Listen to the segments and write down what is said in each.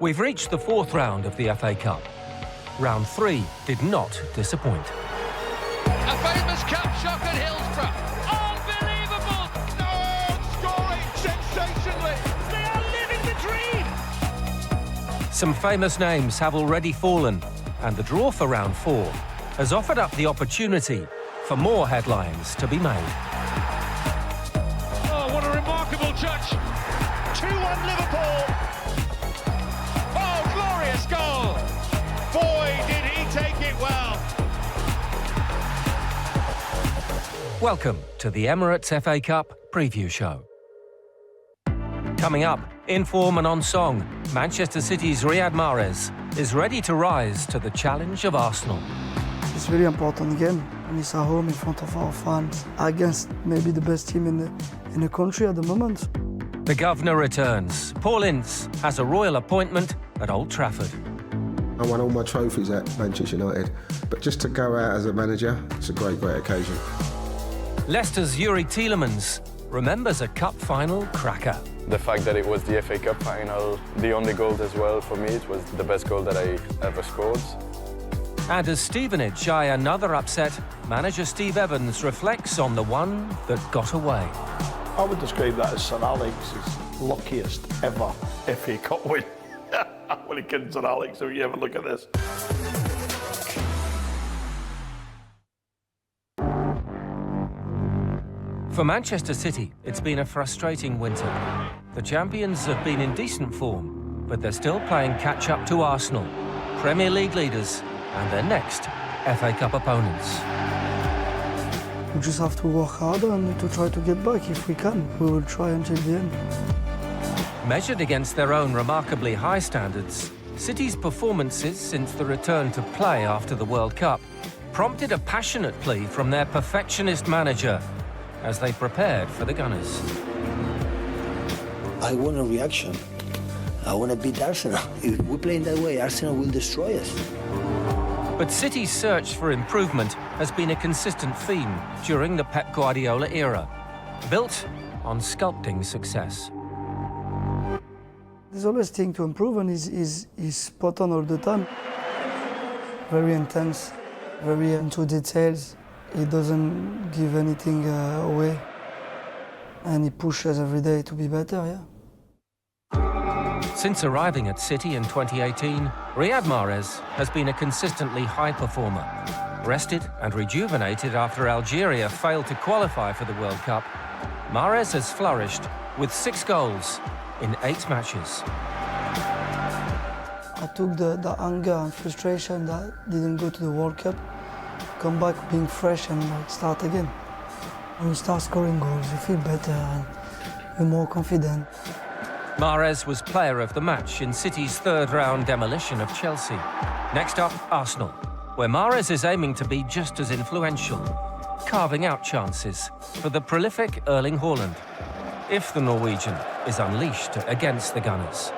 We've reached the fourth round of the FA Cup. Round 3 did not disappoint. A famous cup shock at Hillsborough. Unbelievable! No! Scoring sensationally! They are living the dream! Some famous names have already fallen, and the draw for round 4 has offered up the opportunity for more headlines to be made. Oh, what a remarkable touch! 2-1 Liverpool! Oh, glorious goal! Boy, did he take it well! Welcome to the Emirates FA Cup preview show. Coming up, in form and on song, Manchester City's Riyad Mahrez is ready to rise to the challenge of Arsenal. It's a very important game, and it's at home in front of our fans against maybe the best team in the country at the moment. The governor returns. Paul Ince has a royal appointment at Old Trafford. I won all my trophies at Manchester United, but just to go out as a manager, it's a great occasion. Leicester's Youri Tielemans remembers a cup final cracker. The fact that it was the FA Cup final, the only goal as well for me, it was the best goal that I ever scored. And as Stevenage eye another upset, manager Steve Evans reflects on the one that got away. I would describe that as Sir Alex's luckiest ever FA Cup win. When he kidding Sir Alex, if you ever look at this. For Manchester City, it's been a frustrating winter. The champions have been in decent form, but they're still playing catch-up to Arsenal, Premier League leaders, and their next FA Cup opponents. We just have to work harder and to try to get back if we can. We will try until the end. Measured against their own remarkably high standards, City's performances since the return to play after the World Cup prompted a passionate plea from their perfectionist manager as they prepared for the Gunners. I want a reaction. I want to beat Arsenal. If we play in that way, Arsenal will destroy us. But City's search for improvement has been a consistent theme during the Pep Guardiola era, built on sculpting success. There's always thing to improve, and he's spot on all the time. Very intense, very into details. He doesn't give anything away, and he pushes every day to be better, yeah. Since arriving at City in 2018, Riyad Mahrez has been a consistently high performer. Rested and rejuvenated after Algeria failed to qualify for the World Cup, Mahrez has flourished with 6 goals in 8 matches. I took the anger and frustration that didn't go to the World Cup, come back being fresh and start again. When you start scoring goals, you feel better and you're more confident. Mahrez was player of the match in City's third-round demolition of Chelsea. Next up, Arsenal, where Mahrez is aiming to be just as influential, carving out chances for the prolific Erling Haaland, if the Norwegian is unleashed against the Gunners.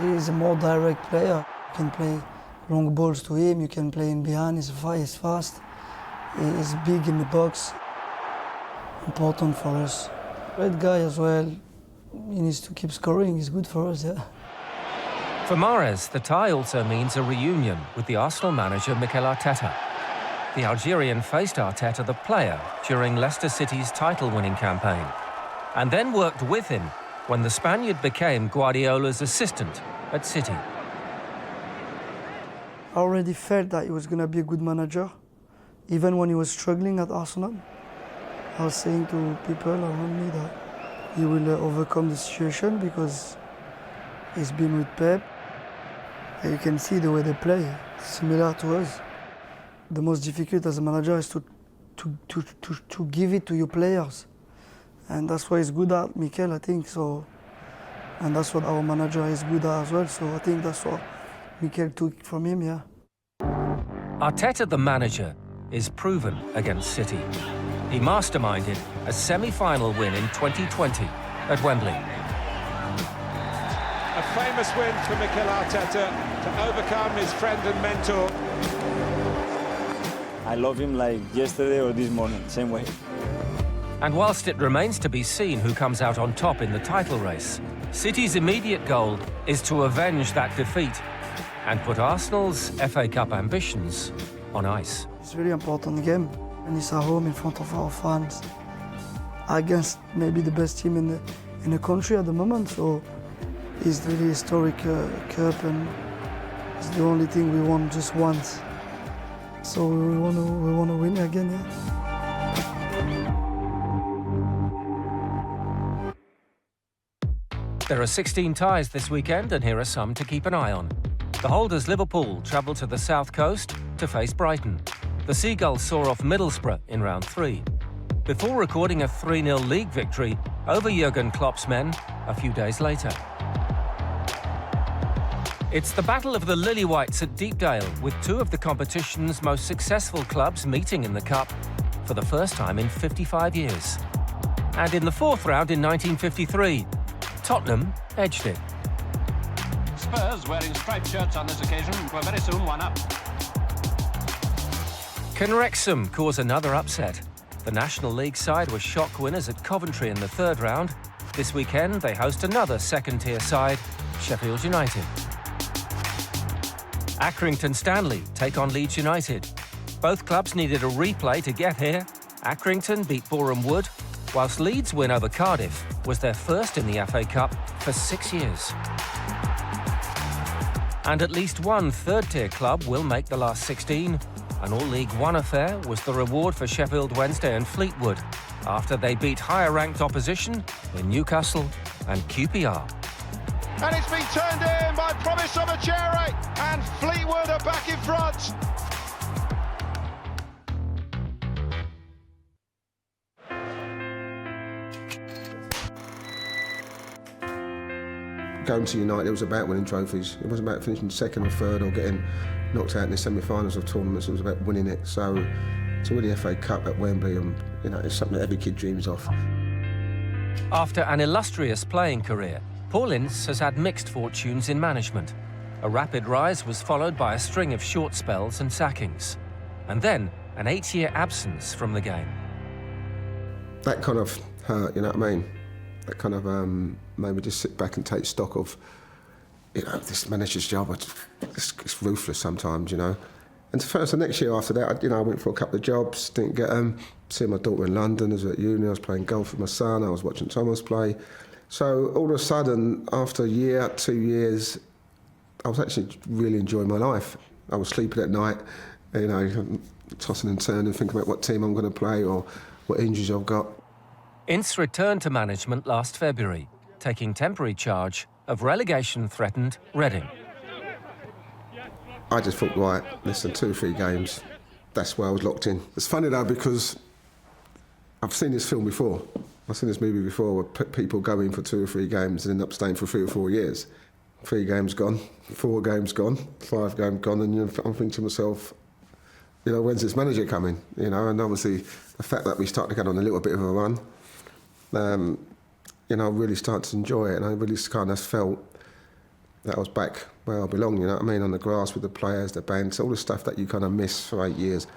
He is a more direct player. You can play long balls to him, you can play in behind, he's fast, he's big in the box. Important for us. Great guy as well. He needs to keep scoring. He's good for us, yeah. For Mahrez, the tie also means a reunion with the Arsenal manager Mikel Arteta. The Algerian faced Arteta, the player, during Leicester City's title-winning campaign, and then worked with him when the Spaniard became Guardiola's assistant at City. I already felt that he was going to be a good manager, even when he was struggling at Arsenal. I was saying to people around me that he will overcome the situation because he's been with Pep. And you can see the way they play, similar to us. The most difficult as a manager is to give it to your players. And that's what he's good at, Mikel, I think. So, and that's what our manager is good at as well. So I think that's what Mikel took from him, yeah. Arteta, the manager, is proven against City. He masterminded a semi-final win in 2020 at Wembley. A famous win for Mikel Arteta to overcome his friend and mentor. I love him like yesterday or this morning, same way. And whilst it remains to be seen who comes out on top in the title race, City's immediate goal is to avenge that defeat and put Arsenal's FA Cup ambitions on ice. It's a really important game, and it's at home in front of our fans against maybe the best team in the country at the moment. So it's really historic cup, and it's the only thing we want just once. So we want to win again. Yeah. There are 16 ties this weekend, and here are some to keep an eye on. The holders Liverpool travel to the south coast to face Brighton. The Seagulls saw off Middlesbrough in round 3, before recording a 3-0 league victory over Jurgen Klopp's men a few days later. It's the battle of the Lily-Whites at Deepdale, with two of the competition's most successful clubs meeting in the Cup for the first time in 55 years. And in the fourth round in 1953, Tottenham edged it. Spurs, wearing striped shirts on this occasion, were very soon one up. Can Wrexham cause another upset? The National League side were shock winners at Coventry in the third round. This weekend, they host another second-tier side, Sheffield United. Accrington Stanley take on Leeds United. Both clubs needed a replay to get here. Accrington beat Boreham Wood, whilst Leeds' win over Cardiff was their first in the FA Cup for 6 years. And at least one third-tier club will make the last 16. An all-League One affair was the reward for Sheffield Wednesday and Fleetwood after they beat higher-ranked opposition in Newcastle and QPR. And it's been turned in by Promise Omachere, and Fleetwood are back in front. Going to United, it was about winning trophies. It wasn't about finishing second or third or getting knocked out in the semi-finals of tournaments. It was about winning it. So to win the FA Cup at Wembley, it's something that every kid dreams of. After an illustrious playing career, Paul Ince has had mixed fortunes in management. A rapid rise was followed by a string of short spells and sackings, and then an 8-year absence from the game. That kind of hurt, you know what I mean? That kind of made me just sit back and take stock of, this manager's job. It's ruthless sometimes, And the next year after that, I went for a couple of jobs, didn't get them. Seeing my daughter in London, I was at uni, I was playing golf with my son, I was watching Thomas play. So all of a sudden, after a year, 2 years, I was actually really enjoying my life. I was sleeping at night, tossing and turning, thinking about what team I'm going to play or what injuries I've got. Ince returned to management last February, taking temporary charge of relegation-threatened Reading. I just thought, right, listen, 2 or 3 games, that's where I was locked in. It's funny though, because I've seen this film before. I've seen this movie before where people go in for 2 or 3 games and end up staying for 3 or 4 years. 3 games gone, 4 games gone, 5 games gone, and I'm thinking to myself, when's this manager coming? And obviously the fact that we started to get on a little bit of a run, I really started to enjoy it, and I really kind of felt that I was back where I belong, on the grass with the players, the bands, all the stuff that you kind of miss for 8 years.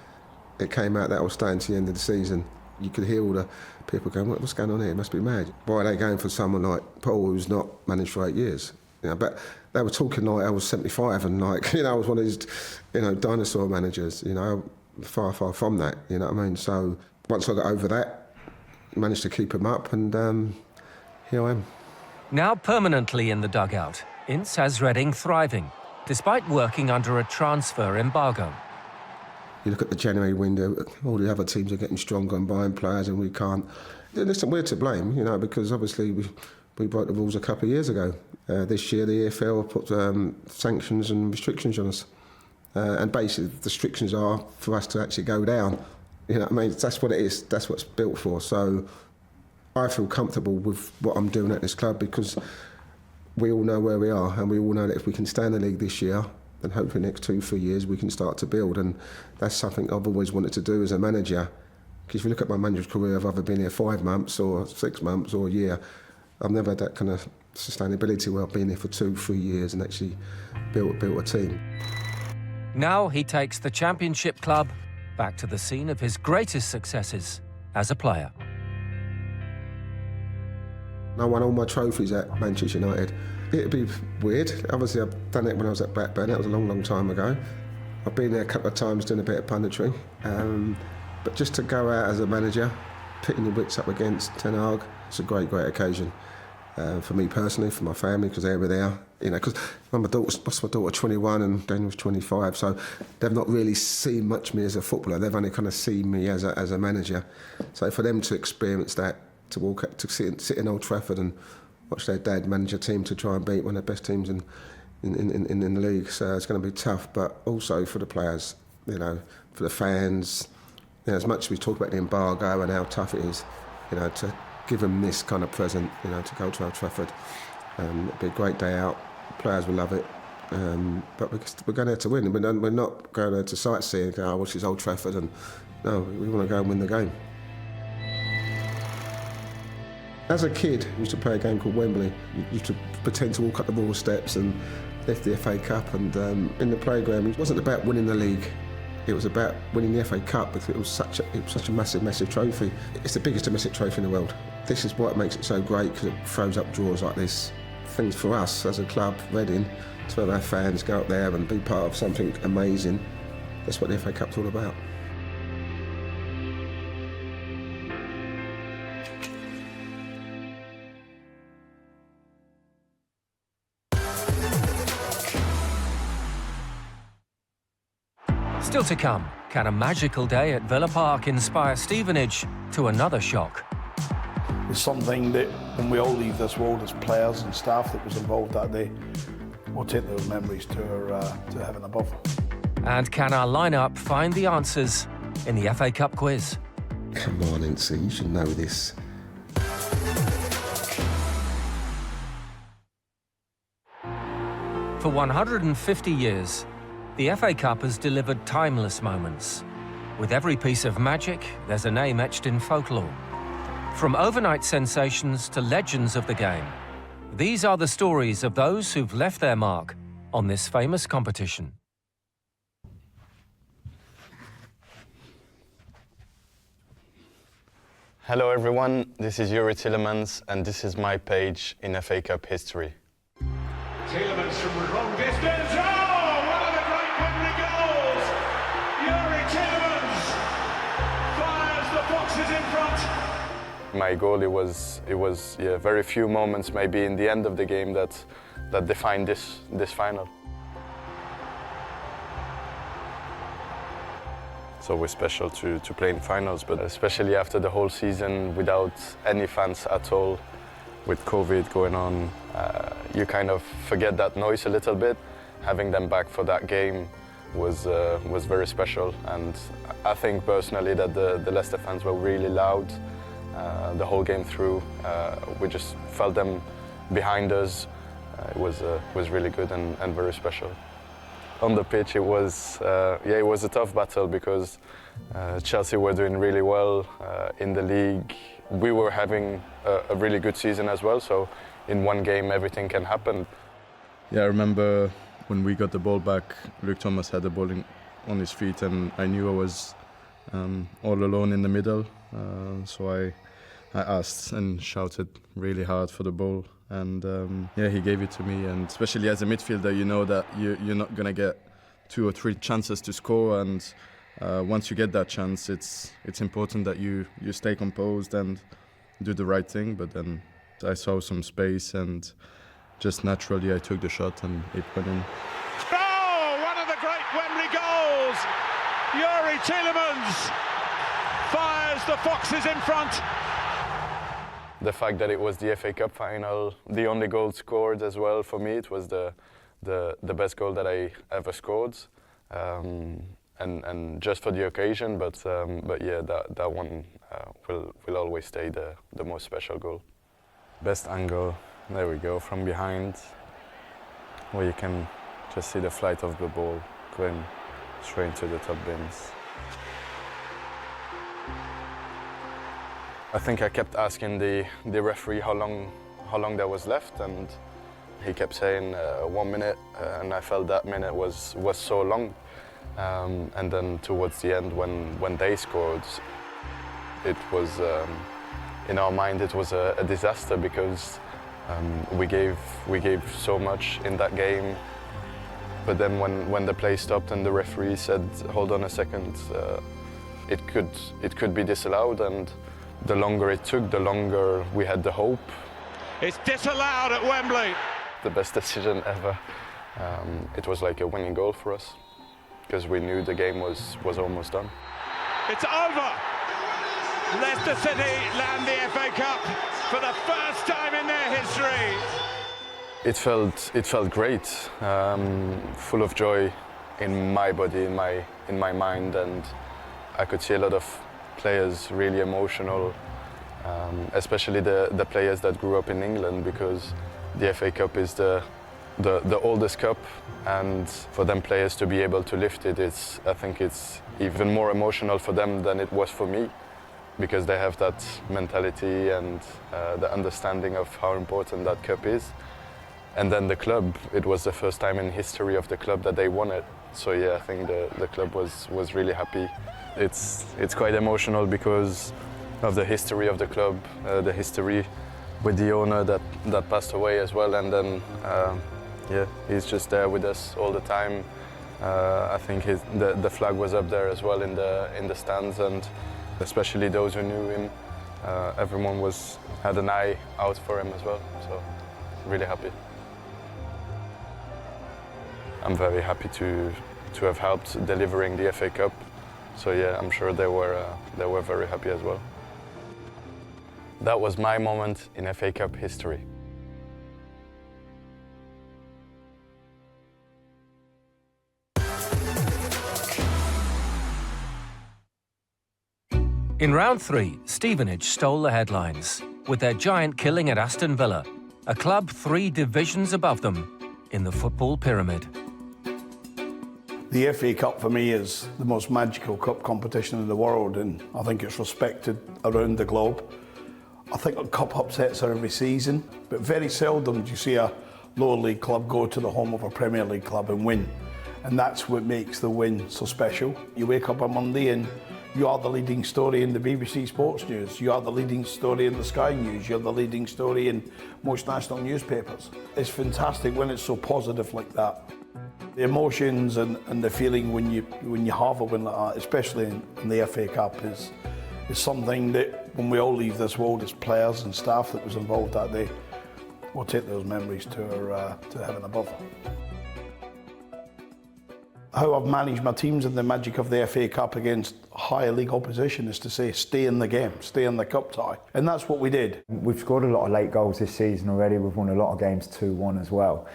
It came out that I was staying to the end of the season. You could hear all the people going, what's going on here? It must be mad. Why are they going for someone like Paul, who's not managed for 8 years? But they were talking like I was 75 and I was one of these, dinosaur managers, far, far from that, So once I got over that, managed to keep him up, and here I am. Now permanently in the dugout, Ince has Reading thriving, despite working under a transfer embargo. You look at the January window, all the other teams are getting stronger and buying players, and we can't. Listen, we're to blame, because obviously we broke the rules a couple of years ago. This year, the EFL put sanctions and restrictions on us. And basically, the restrictions are for us to actually go down. That's what it is. That's what it's built for. So I feel comfortable with what I'm doing at this club because we all know where we are, and we all know that if we can stay in the league this year, then hopefully the next 2-3 years we can start to build. And that's something I've always wanted to do as a manager. Because if you look at my manager's career, I've either been here 5 months or 6 months or a year. I've never had that kind of sustainability where I've been here for 2-3 years and actually built a team. Now he takes the Championship club back to the scene of his greatest successes as a player. I won all my trophies at Manchester United. It'd be weird. Obviously, I've done it when I was at Blackburn. That was a long, long time ago. I've been there a couple of times doing a bit of punditry. But just to go out as a manager, pitting your wits up against Ten Hag, it's a great, great occasion. For me personally, for my family, because they were there. You know, because my daughter 21 and Daniel's 25, so they've not really seen much of me as a footballer. They've only kind of seen me as a manager. So for them to experience that, to walk up, to sit in Old Trafford and watch their dad manage a team to try and beat one of the best teams in the league, so it's going to be tough. But also for the players, you know, for the fans. You know, as much as we talk about the embargo and how tough it is, you know, to give them this kind of present, you know, to go to Old Trafford. It'll be a great day out. Players will love it. But we're going there to win. We're not going there to sightsee and go, oh, this is Old Trafford. And no, we want to go and win the game. As a kid, I used to play a game called Wembley. You used to pretend to walk up the wall steps and lift the FA Cup. And in the playground, it wasn't about winning the league. It was about winning the FA Cup because it was such a massive, massive trophy. It's the biggest domestic trophy in the world. This is what makes it so great, because it throws up draws like this. Things for us as a club, Reading, to have our fans go up there and be part of something amazing. That's what the FA Cup's all about. Still to come, can a magical day at Villa Park inspire Stevenage to another shock? It's something that when we all leave this world as players and staff that was involved that day, we'll take those memories to heaven above. And can our lineup find the answers in the FA Cup quiz? Come on, Ince, you should know this. For 150 years, the FA Cup has delivered timeless moments. With every piece of magic, there's a name etched in folklore. From overnight sensations to legends of the game, these are the stories of those who've left their mark on this famous competition. Hello everyone, this is Youri Tielemans and this is my page in FA Cup history. Tielemans from the long distance. Oh, one of the great Wembley goals. Youri Tielemans fires the Foxes in front. My goal, it was very few moments maybe in the end of the game that defined this final. It's always special to play in finals, but especially after the whole season without any fans at all, with COVID going on, you kind of forget that noise a little bit. Having them back for that game was very special, and I think personally that the Leicester fans were really loud the whole game through. We just felt them behind us. It was really good and very special. On the pitch, it was a tough battle because Chelsea were doing really well in the league. We were having a really good season as well, so in one game everything can happen. Yeah, I remember when we got the ball back, Luke Thomas had the ball on his feet, and I knew I was all alone in the middle, so I asked and shouted really hard for the ball, and he gave it to me. And especially as a midfielder, you know that you're not gonna get 2 or 3 chances to score, and once you get that chance, it's important that you stay composed and do the right thing. But then I saw some space, and just naturally I took the shot and it went in. Oh, one of the great Wembley goals! Youri Tielemans fires the Foxes in front. The fact that it was the FA Cup final, the only goal scored as well, for me it was the best goal that I ever scored, and just for the occasion. But yeah, that one will always stay the most special goal. Best angle, there we go, from behind, where you can just see the flight of the ball going straight into the top bins. I think I kept asking the referee how long there was left, and he kept saying 1 minute, and I felt that minute was so long. And then towards the end, when they scored, it in our mind it was a disaster because we gave so much in that game. But then when the play stopped and the referee said, "Hold on a second, it could be disallowed," and the longer it took, the longer we had the hope. It's disallowed at Wembley. The best decision ever. It was like a winning goal for us because we knew the game was almost done. It's over. Leicester City land the FA Cup for the first time in their history. It felt great, full of joy in my body, in my mind, and I could see a lot of players really emotional, especially the players that grew up in England, because the FA Cup is the oldest cup, and for them players to be able to lift it, I think it's even more emotional for them than it was for me, because they have that mentality and the understanding of how important that cup is. And then the club, it was the first time in history of the club that they won it. So yeah, I think the club was really happy. It's quite emotional because of the history of the club, the history with the owner that passed away as well, and then yeah, he's just there with us all the time. I think the flag was up there as well in the stands, and especially those who knew him, everyone had an eye out for him as well. So really happy. I'm very happy to have helped delivering the FA Cup. So yeah, I'm sure they were very happy as well. That was my moment in FA Cup history. In round 3, Stevenage stole the headlines with their giant killing at Aston Villa, a club 3 divisions above them in the football pyramid. The FA Cup for me is the most magical cup competition in the world, and I think it's respected around the globe. I think cup upsets are every season, but very seldom do you see a lower league club go to the home of a Premier League club and win. And that's what makes the win so special. You wake up on Monday and you are the leading story in the BBC Sports News, you are the leading story in the Sky News, you're the leading story in most national newspapers. It's fantastic when it's so positive like that. The emotions and the feeling when you have a win like that, especially in the FA Cup, is something that when we all leave this world as players and staff that was involved that day, we'll take those memories to heaven above. How I've managed my teams in the magic of the FA Cup against higher league opposition is to say, stay in the game, stay in the cup tie. And that's what we did. We've scored a lot of late goals this season already. We've won a lot of games 2-1 as well.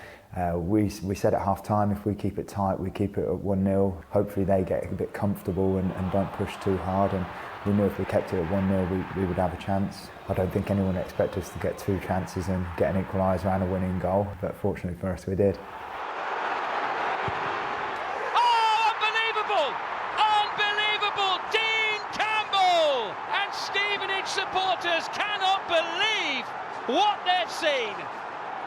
We said at half time, if we keep it tight, we keep it at 1-0. Hopefully they get a bit comfortable and don't push too hard. And we knew if we kept it at 1-0, we would have a chance. I don't think anyone expected us to get 2 chances and get an equaliser and a winning goal, but fortunately for us, we did. Oh, unbelievable! Unbelievable! Dean Campbell! And Stevenage supporters cannot believe what they've seen.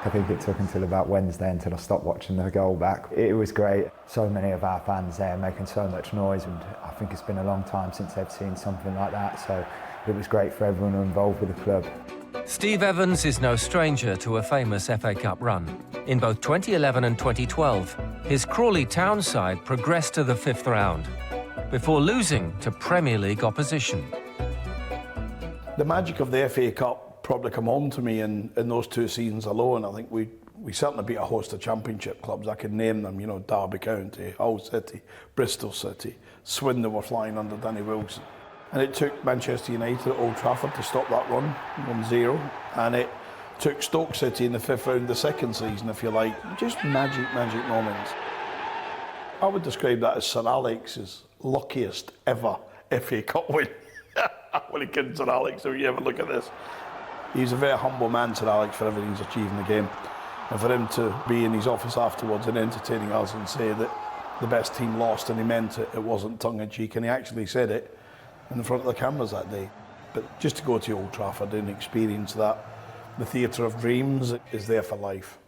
I think it took until about Wednesday until I stopped watching the goal back. It was great. So many of our fans there making so much noise, and I think it's been a long time since they've seen something like that, so it was great for everyone involved with the club. Steve Evans is no stranger to a famous FA Cup run. In both 2011 and 2012, his Crawley Town side progressed to the 5th round before losing to Premier League opposition. The magic of the FA Cup probably come home to me in those 2 seasons alone. I think we certainly beat a host of championship clubs. I can name them, you know, Derby County, Hull City, Bristol City, Swindon were flying under Danny Wilson. And it took Manchester United at Old Trafford to stop that run, 1-0. And it took Stoke City in the 5th round the second season, if you like. Just magic moments. I would describe that as Sir Alex's luckiest ever FA Cup win. When he kidding Sir Alex, if you ever look at this. He's a very humble man, Sir Alex, for everything he's achieved in the game. And for him to be in his office afterwards and entertaining us and say that the best team lost, and he meant it, it wasn't tongue-in-cheek, and he actually said it in front of the cameras that day. But just to go to Old Trafford and experience that, the theatre of dreams, is there for life.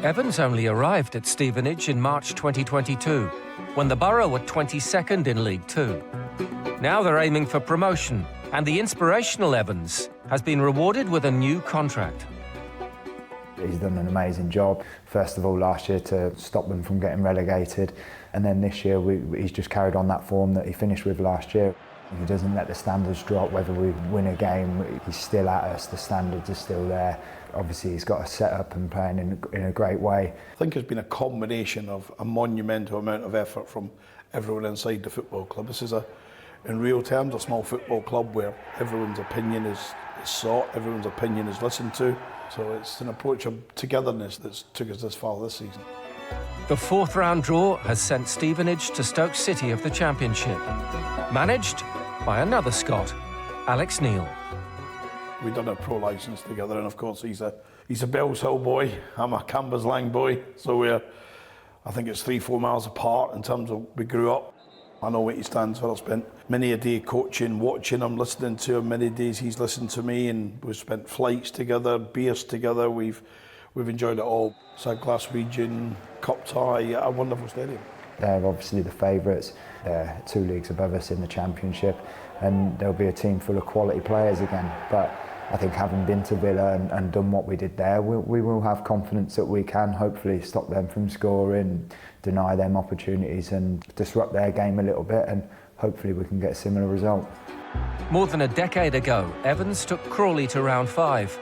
Evans only arrived at Stevenage in March 2022, when the Borough were 22nd in League Two. Now they're aiming for promotion, and the inspirational Evans has been rewarded with a new contract. He's done an amazing job. First of all, last year to stop them from getting relegated, and then this year he's just carried on that form that he finished with last year. He doesn't let the standards drop. Whether we win a game, he's still at us. The standards are still there. Obviously, he's got a set up and playing in a great way. I think it's been a combination of a monumental amount of effort from everyone inside the football club. This is in real terms, a small football club where everyone's opinion is sought, everyone's opinion is listened to. So it's an approach of togetherness that's took us this far this season. The fourth round draw has sent Stevenage to Stoke City of the Championship, managed by another Scot, Alex Neil. We've done a pro licence together, and of course he's a Bells Hill boy. I'm a Cambuslang boy, so I think it's 3-4 miles apart in terms of we grew up. I know what he stands for. I've spent many a day coaching, watching him, listening to him. Many days he's listened to me, and we've spent flights together, beers together. We've enjoyed it all. So Glaswegian, Cup tie, a wonderful stadium. They're obviously the favourites. They're 2 leagues above us in the Championship, and there'll be a team full of quality players again. But I think having been to Villa and done what we did there, we will have confidence that we can hopefully stop them from scoring, deny them opportunities and disrupt their game a little bit, and hopefully we can get a similar result. More than a decade ago, Evans took Crawley to round 5.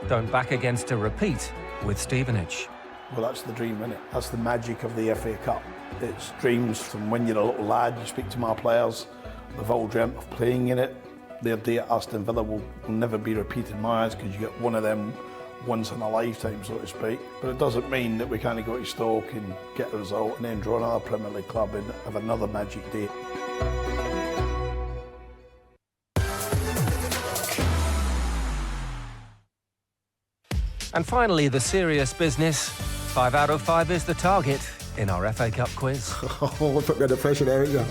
Don't back against a repeat with Stevenage. Well, that's the dream, isn't it? That's the magic of the FA Cup. It's dreams from when you're a little lad. You speak to my players, they've all dreamt of playing in it. Their day at Aston Villa will never be repeated in my eyes, because you get one of them once in a lifetime, so to speak. But it doesn't mean that we can't go to Stoke and get a result and then draw another Premier League club and have another magic day. And finally, the serious business. 5 out of 5 is the target in our FA Cup quiz. Oh, put me under pressure, there we go.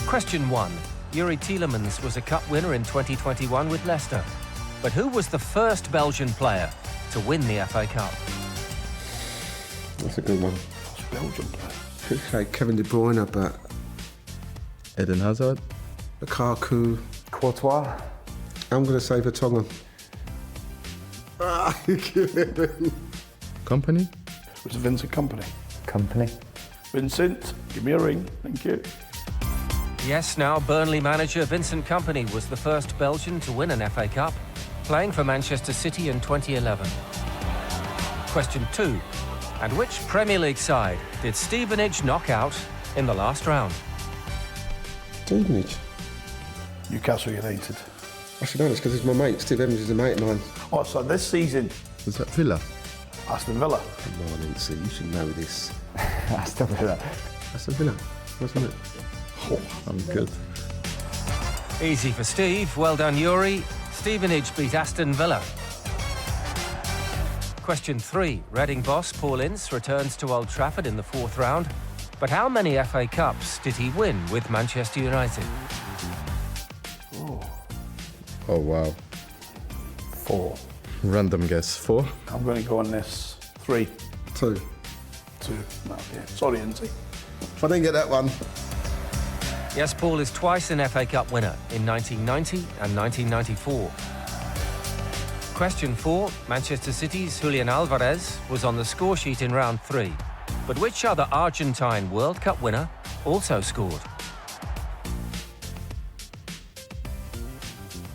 Question 1. Youri Tielemans was a cup winner in 2021 with Leicester. But who was the first Belgian player to win the FA Cup? That's a good one. First Belgian player. Could say Kevin De Bruyne, but Eden Hazard. Lukaku. Courtois. I'm going to say Vertonghen. Company. It was Vincent Kompany. Company. Vincent, give me a ring. Thank you. Yes, now Burnley manager Vincent Kompany was the first Belgian to win an FA Cup, playing for Manchester City in 2011. Question 2. And which Premier League side did Stevenage knock out in the last round? Stevenage. Newcastle United. I should know this because it's my mate. Steve Evans is a mate of mine. Oh, so this season, Was that Villa? Aston Villa. Come on, Ince, you should know this. Aston Villa. That's a Villa, wasn't it? Oh, I'm good. Easy for Steve. Well done, Youri. Stevenage beat Aston Villa. Question 3. Reading boss Paul Ince returns to Old Trafford in the 4th round. But how many FA Cups did he win with Manchester United? Oh, wow. 4. Random guess. 4. I'm going to go on this. 3. 2. 2. No, yeah. Sorry, Ince. If I didn't get that one. Yes, Paul is twice an FA Cup winner, in 1990 and 1994. Question 4. Manchester City's Julian Alvarez was on the score sheet in round 3. But which other Argentine World Cup winner also scored?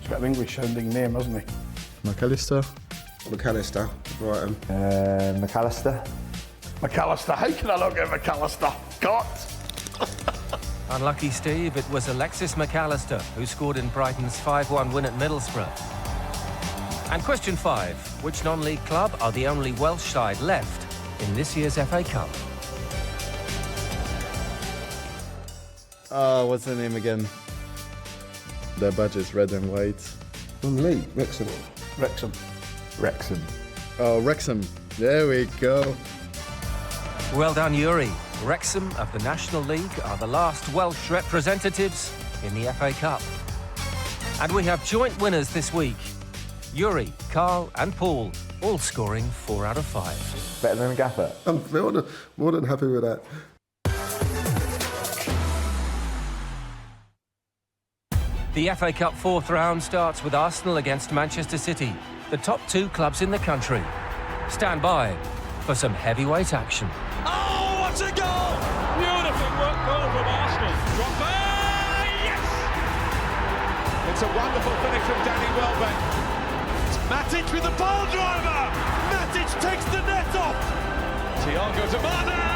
He's got an English-sounding name, hasn't he? McAllister. McAllister, Brighton. McAllister. McAllister. How can I not get McAllister? God! Unlucky, Steve. It was Alexis McAllister who scored in Brighton's 5-1 win at Middlesbrough. And question 5. Which non-league club are the only Welsh side left in this year's FA Cup? Oh, what's the name again? Their badge is red and white. Non-league, Wrexham. Wrexham. Wrexham. Oh, Wrexham. There we go. Well done, Youri. Wrexham of the National League are the last Welsh representatives in the FA Cup. And we have joint winners this week. Youri, Carl and Paul, all scoring 4 out of 5. Better than a gaffer. I'm more than happy with that. The FA Cup fourth round starts with Arsenal against Manchester City, the top two clubs in the country. Stand by for some heavyweight action. Oh, what a goal! Beautiful work goal from Arsenal. Drogba! Yes! It's a wonderful finish from Danny Welbeck. It's Matic with the ball driver! Matic takes the net off! Thiago to Mahrez!